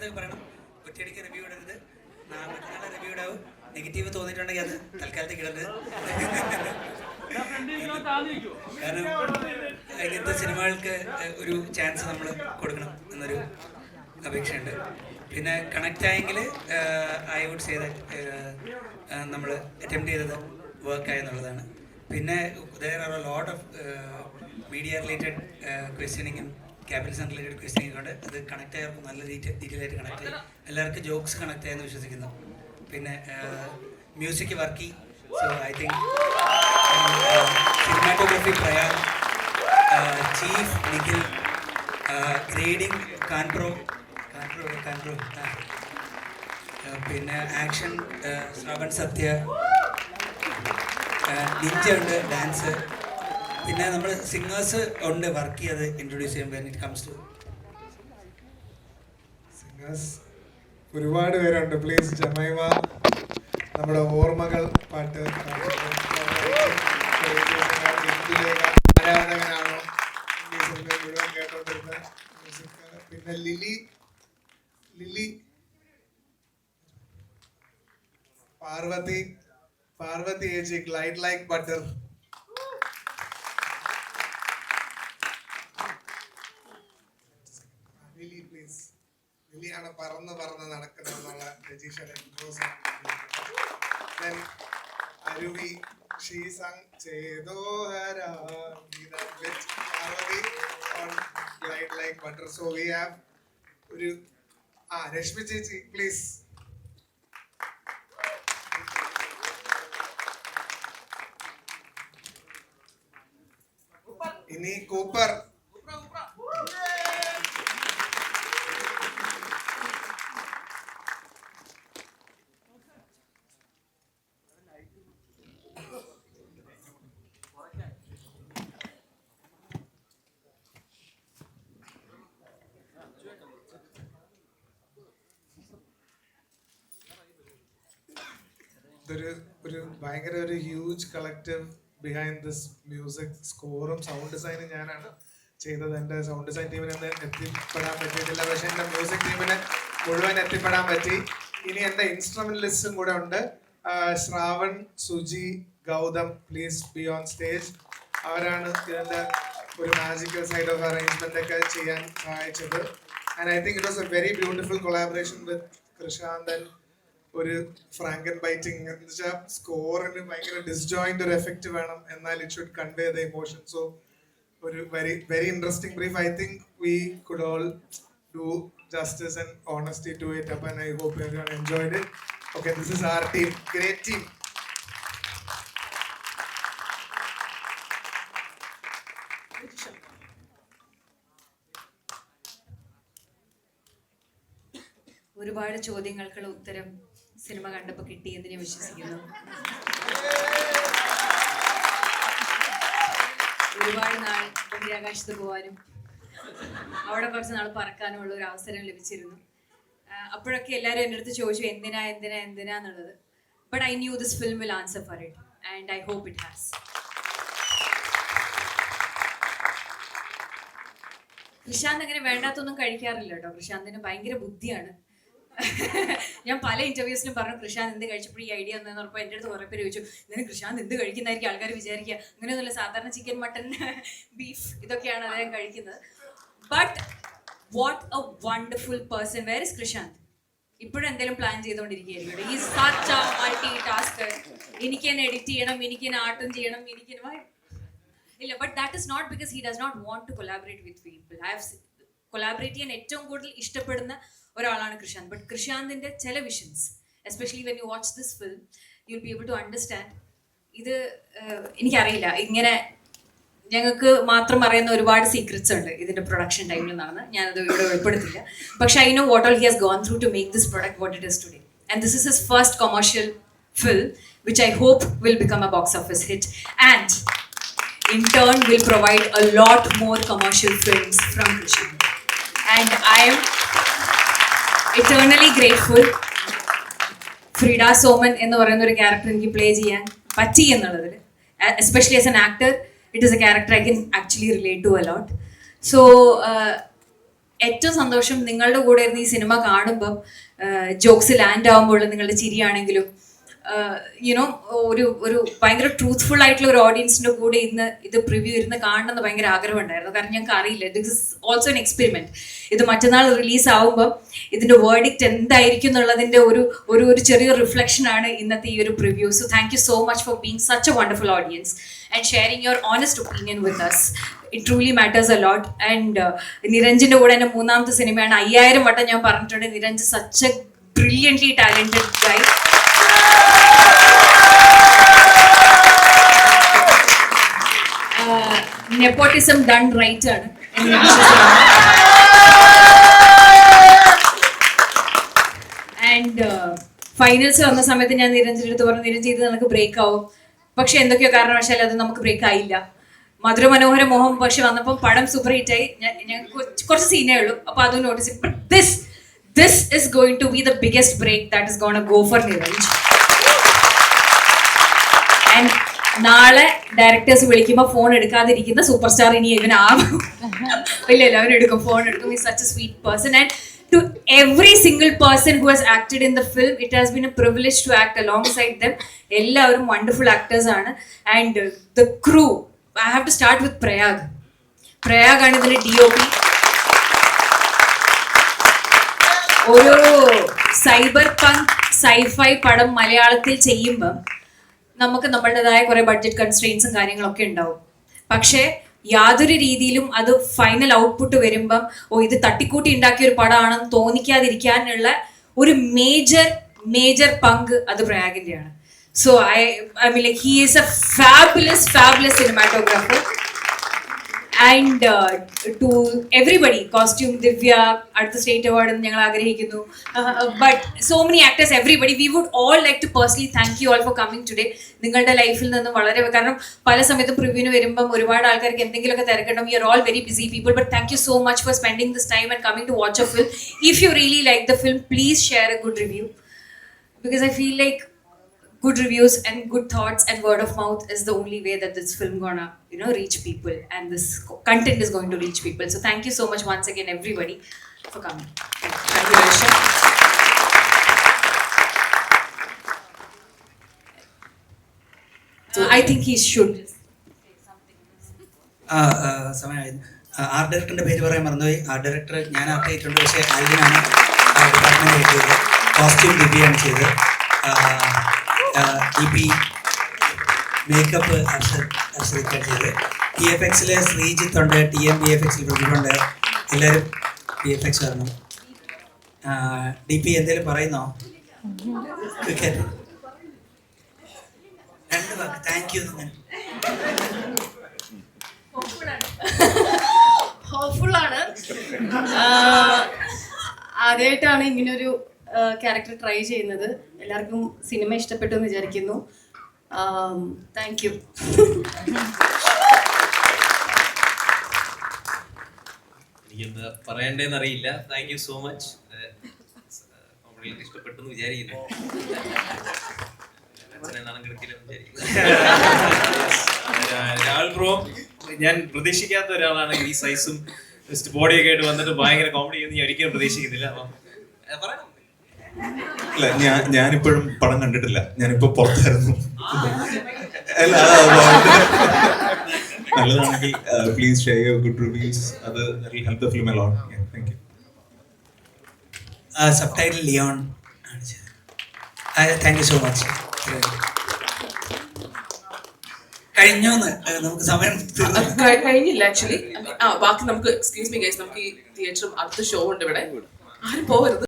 പറയുന്നിടത്തൊക്കെ പറയണം, ഒറ്റയടിക്ക് റിവ്യൂ ഇടരുത്, നാളെ റിവ്യൂ ഇടാവും, നെഗറ്റീവ് തോന്നിയിട്ടുണ്ടെങ്കിൽ അത് തൽക്കാലത്തേക്ക് ഇടരുത്. കാരണം ഇങ്ങനത്തെ സിനിമകൾക്ക് ഒരു ചാൻസ് നമ്മൾ കൊടുക്കണം എന്നൊരു അപേക്ഷയുണ്ട്. പിന്നെ കണക്റ്റ് ആയെങ്കിൽ ഐ വുഡ് സേ ദാറ്റ് നമ്മൾ അറ്റംപ്റ്റ് ചെയ്തത് വർക്കായി എന്നുള്ളതാണ്. പിന്നെ there are a lot of media related questioning capitalism related questioning ഉണ്ട്. അത് കണക്ട് ആയവർക്ക് നല്ല ഡീറ്റെയിൽ ആയിട്ട് കണക്ട് ആയി, എല്ലാവർക്കും ജോക്സ് കണക്ട് ആയെന്ന് വിശ്വസിക്കുന്നു. പിന്നെ music Varkey, so I think cinematography Prayag, chief Nikhil, grading കാൻപ്രോ, പിന്നെ ആക്ഷൻ ശ്രാവൺ സത്യ, നിഞ്ച ഉണ്ട്, ഡാൻസ്, പിന്നെ നമ്മൾ സിംഗേഴ്സ് ഉണ്ട് വർക്ക് ചെയ്ത് ഇൻട്രൊഡ്യൂസ് ചെയ്യുമ്പോൾ. ഇറ്റ് കംസ് ടു സിംഗേഴ്സ് ഒരുപാട് പേരുണ്ട്. പ്ലീസ് ജമൈമ, നമ്മുടെ ഓർമ്മകൾ പാട്ട് ആരാധകനാണോ മുഴുവൻ കേട്ടോണ്ടിരുന്ന മ്യൂസിക്. പിന്നെ ലിലി പാർവതി ഏജി, ഗ്ലൈഡ് ലൈക്ക് ബട്ടർ. ാണ് പറന്ന് നടക്കുന്നതെന്നുള്ള രജീഷയുടെ ഇൻട്രോസ്. അരുവി ഷീസങ് ചെയ്തോ glide like butter. So we have ഒരു രശ്മി ചേച്ചി പ്ലീസ്. ഇനി കൂപ്പർ. ഒരു ഭയങ്കര ഒരു huge collective behind this music. സ്കോറും സൗണ്ട് ഡിസൈനും ഞാനാണ് ചെയ്തത്. എൻ്റെ സൗണ്ട് ഡിസൈൻ ടീമിന് എത്തിപ്പെടാൻ പറ്റിയിട്ടില്ല, പക്ഷെ എൻ്റെ മ്യൂസിക് ടീമിന് മുഴുവൻ എത്തിപ്പെടാൻ പറ്റി. ഇനി എൻ്റെ ഇൻസ്ട്രുമെന്റലിസ്റ്റും കൂടെ ഉണ്ട്, Shravan, Suji, Gautham. Please be on stage. അവരാണ് ഇതിൻ്റെ ഒരു മാജിക്കൽ സൈഡ് ഓഫ് അറേഞ്ച്മെന്റ് ഒക്കെ ചെയ്യാൻ സഹായിച്ചത്. And I think it was a very beautiful collaboration with Krishand. ഒരു ഫ്രാങ്കൻ ബൈറ്റിംഗ് എന്ന് വെച്ചാൽ സ്കോറിന് ഭയങ്കര ഡിസ്ജോയിന്റ് ഒരു എഫക്റ്റ് വേണം, എന്നാൽ it should convey the emotion. So ഒരു very interesting brief. I think we could all do justice and honesty to it up, and I hope everyone enjoyed it. Okay, this is our team, great team. ഒരുപാട് ചോദ്യങ്ങൾക്കുള്ള ഉത്തരം cinema കണ്ടപ്പോൾ കിട്ടിയെന്ന് ഞാൻ വിശ്വസിക്കുന്നു. ഒരുപാട് നാൾ ബഹിരാകാശത്ത് പോകാനും അവിടെ കുറച്ച് നാൾ പറക്കാനുമുള്ള ഒരു അവസരം ലഭിച്ചിരുന്നു. അപ്പോഴൊക്കെ എല്ലാവരും എൻ്റെ അടുത്ത് ചോദിച്ചു എന്തിനാന്നുള്ളത്. But I knew this film will answer for it and I hope it has. Krishand അങ്ങനെ വേണ്ടാത്തൊന്നും കഴിക്കാറില്ല കേട്ടോ. കൃഷാന്തിന് ഭയങ്കര ബുദ്ധിയാണ്. ഞാൻ പല ഇന്റർവ്യൂസിലും പറഞ്ഞു കൃഷാന്ത് എന്ത് കഴിച്ചപ്പോൾ ഈ ഐഡിയ വന്നതെന്ന് പറഞ്ഞപ്പോൾ എൻ്റെ അടുത്ത് കുറേ പേര് ചോദിച്ചു, ഇതിന് കൃഷാന്ത് എന്ത് കഴിക്കുന്നതായിരിക്കും ആൾക്കാർ വിചാരിക്കുക. അങ്ങനെയൊന്നുമില്ല, സാധാരണ ചിക്കൻ, മട്ടൺ, ബീഫ് ഇതൊക്കെയാണ് അദ്ദേഹം കഴിക്കുന്നത്. But what a wonderful person. Where is Krishand? ഇപ്പോഴും എന്തെങ്കിലും പ്ലാൻ ചെയ്തുകൊണ്ടിരിക്കുകയായിരിക്കും. ഈ സച്ച് എ മൾട്ടി ടാസ്കർ. എനിക്ക് തന്നെ എഡിറ്റ് ചെയ്യണം, എനിക്ക് തന്നെ ആർട്ടും ചെയ്യണം, എനിക്ക് ഇല്ല. But that is not because he does not want to collaborate with people. I have collaborate ചെയ്യാൻ ഏറ്റവും കൂടുതൽ ഇഷ്ടപ്പെടുന്ന ഒരാളാണ് കൃഷാന്ത്. ബട്ട് കൃഷാന്തിൻ്റെ ചില visions, especially when you watch this film, you will be able to understand. ഇത് എനിക്കറിയില്ല, ഇങ്ങനെ ഞങ്ങൾക്ക് മാത്രം അറിയുന്ന ഒരുപാട് സീക്രറ്റ്സ് ഉണ്ട് ഇതിൻ്റെ പ്രൊഡക്ഷൻ ടൈമിൽ നിന്നാണ്. ഞാനത് ഇവിടെ വെളിപ്പെടുത്തില്ല. പക്ഷേ I know what all he has gone through to make this product what it is today. And this is his first commercial film which I hope will become a box office hit and in turn will provide a lot more commercial films from Krishnan. And I am eternally grateful. Frieda Soman എന്ന് പറയുന്ന ഒരു character എനിക്ക് play ചെയ്യാൻ പറ്റി എന്നുള്ളതിൽ, especially as an actor, it is a character I can actually relate to a lot. So ഏറ്റവും സന്തോഷം നിങ്ങളുടെ കൂടെ ഇരുന്ന് ഈ സിനിമ കാണുമ്പം ജോക്സ് ലാൻഡ് ആകുമ്പോൾ നിങ്ങളുടെ ചിരിയാണെങ്കിലും യുനോ ഒരു ഭയങ്കര ട്രൂത്ത്ഫുൾ ആയിട്ടുള്ള ഒരു ഓഡിയൻസിന്റെ കൂടെ ഇന്ന് ഇത് പ്രിവ്യൂ ഇരുന്ന് കാണണമെന്ന് ഭയങ്കര ആഗ്രഹം ഉണ്ടായിരുന്നു. കാരണം ഞങ്ങൾക്ക് അറിയില്ല, this is also an experiment. ഇത് മറ്റന്നാൾ റിലീസ് ആവുമ്പോൾ ഇതിന്റെ വേർഡിക്റ്റ് എന്തായിരിക്കും എന്നുള്ളതിന്റെ ഒരു ചെറിയ റിഫ്ലക്ഷൻ ആണ് ഇന്നത്തെ ഈ ഒരു preview. So thank you so much for being such a wonderful audience and sharing your honest opinion with us. It truly matters a lot. And നിരഞ്ജിന്റെ കൂടെ എൻ്റെ 3ാമത്തെ സിനിമയാണ്. 5000 വട്ടം ഞാൻ പറഞ്ഞിട്ടുണ്ട്, Niranj such a brilliantly talented guy. Nepotism done right ആണ് എന്ന് ആൻഡ് ഫൈനൽസ് വന്ന സമയത്ത് ഞാൻ നിരഞ്ജന്റെ അടുത്ത് പറഞ്ഞു, നിരഞ്ജൻ ഇത് നമുക്ക് ബ്രേക്ക് ആവും. പക്ഷെ എന്തൊക്കെയോ കാരണവശാൽ അത് നമുക്ക് ബ്രേക്ക് ആയില്ല. മധുര മനോഹര മോഹം പക്ഷെ വന്നപ്പോൾ പടം സൂപ്പർ ഹിറ്റ് ആയി. ഞാൻ കുറച്ച് സീനേ ഉള്ളൂ, അപ്പൊ അതും notice. But this is going to be the biggest break that is going to go for Niranj. And നാളെ ഡയറക്ടേഴ്സ് വിളിക്കുമ്പോൾ ഫോൺ എടുക്കാതിരിക്കുന്ന സൂപ്പർ സ്റ്റാർ ഇനി ഇവനാകും. ഇല്ല അവൻ എടുക്കും, ഫോൺ എടുക്കും. He's such a sweet person. And to every single person who has acted in the film, it has been a privilege to act alongside them. എല്ലാവരും wonderful actors ആണ്. And the crew, I have to start with പ്രയാഗ്. പ്രയാഗ് ആണ് ഇതിന്റെ DOP. ഒരു cyber പങ്ക് sci fi പടം മലയാളത്തിൽ ചെയ്യുമ്പം നമുക്ക് നമ്മളുടേതായ കുറെ ബഡ്ജറ്റ് കൺസ്ട്രെയിൻസും കാര്യങ്ങളൊക്കെ ഉണ്ടാവും. പക്ഷേ യാതൊരു രീതിയിലും അത് ഫൈനൽ ഔട്ട്പുട്ട് വരുമ്പം ഇത് തട്ടിക്കൂട്ടി ഉണ്ടാക്കിയ ഒരു പടമാണെന്ന് തോന്നിക്കാതിരിക്കാനുള്ള ഒരു മേജർ പങ്ക് അത് പ്രയാഗിന്റെയാണ്. So I mean like he is a fabulous cinematographer. And to everybody, costume Divya അടുത്ത സ്റ്റേറ്റ് അവാർഡ് ഞങ്ങൾ ആഗ്രഹിക്കുന്നു. But so many actors, everybody, we would all like to personally thank you all for coming today. നിങ്ങളുടെ ലൈഫിൽ നിന്ന് വളരെ, കാരണം പല സമയത്തും പ്രിവ്യൂവിന് വരുമ്പം ഒരുപാട് ആൾക്കാർക്ക് എന്തെങ്കിലുമൊക്കെ തിരക്കണം. You are all very busy people, but thank you so much for spending this time and coming to watch a film. If you really like the film, please share a good review, because I feel like good reviews and good thoughts and word of mouth is the only way that this film gonna reach people, and this content is going to reach people. So thank you so much once again everybody for coming. Thank you Resha. I think he should സമയമായിരുന്നു. Art ഡയറക്ടറിന്റെ പേര് പറയാൻ മറന്നുപോയി. Art director ഞാൻ art ചെയ്തിട്ടുണ്ട്, പക്ഷേ അൽവിനാണ് department ചെയ്തത്. Costume ദിവ്യാണ് ചെയ്തത്. EP makeup അർഷദിക്കാണ് ചെയ്തത്. TFX ശ്രീജിത്ത് ഉണ്ട്, TM VFX പ്രതിഭുണ്ട്. എല്ലാവരും VFX വരണം. DP എന്തേലും പറയുന്നോ? ക്രിക്കറ്റ് 2 വാക്ക് താങ്ക് യു. ഹോപ്പ്ഫുൾ ആണ്. ആദ്യമായിട്ടാണ് ഇങ്ങനൊരു ക്യാരക്ടർ ട്രൈ ചെയ്യുന്നത്. എല്ലാവർക്കും സിനിമ ഇഷ്ടപ്പെട്ടു എന്ന് വിചാരിക്കുന്നു. Thank you. എനിക്കെന്താ പറയണ്ടേന്ന് അറിയില്ല. Thank you so much. ഇഷ്ടപ്പെട്ടു എന്ന് വിചാരിക്കുന്നു. രാഹുൽ ബ്രോ, ഞാൻ പ്രതീക്ഷിക്കാത്ത ഒരാളാണ്. ഈ സൈസും ജസ്റ്റ് ബോഡിയൊക്കെ ആയിട്ട് വന്നിട്ട് ഭയങ്കര കോമഡി ചെയ്യുന്ന ഞാൻ ഒരിക്കലും പ്രതീക്ഷിക്കുന്നില്ല. അപ്പം പറയണം. അല്ല, ഞാനിപ്പോഴും പടം കണ്ടിട്ടില്ല. ഞാനിപ്പോ പുറത്തായിരുന്നു. നല്ലതാണെങ്കിൽ please share your good reviews. അത് help the film a lot. Thank you. Subtitle Leon ആണ് ചെയ്തത്. Thank you so much. കഴിഞ്ഞോന്ന് നമുക്ക് സമയം കഴിഞ്ഞില്ല ആക്ച്വലി. ബാക്കി നമുക്ക് എക്സ്ക്യൂസ് മീ ഗൈസ്, നമുക്ക് ഈ തിയേറ്ററും അടുത്ത ഷോ ഉണ്ട് ഇവിടെ. ആരും പോകരുത്.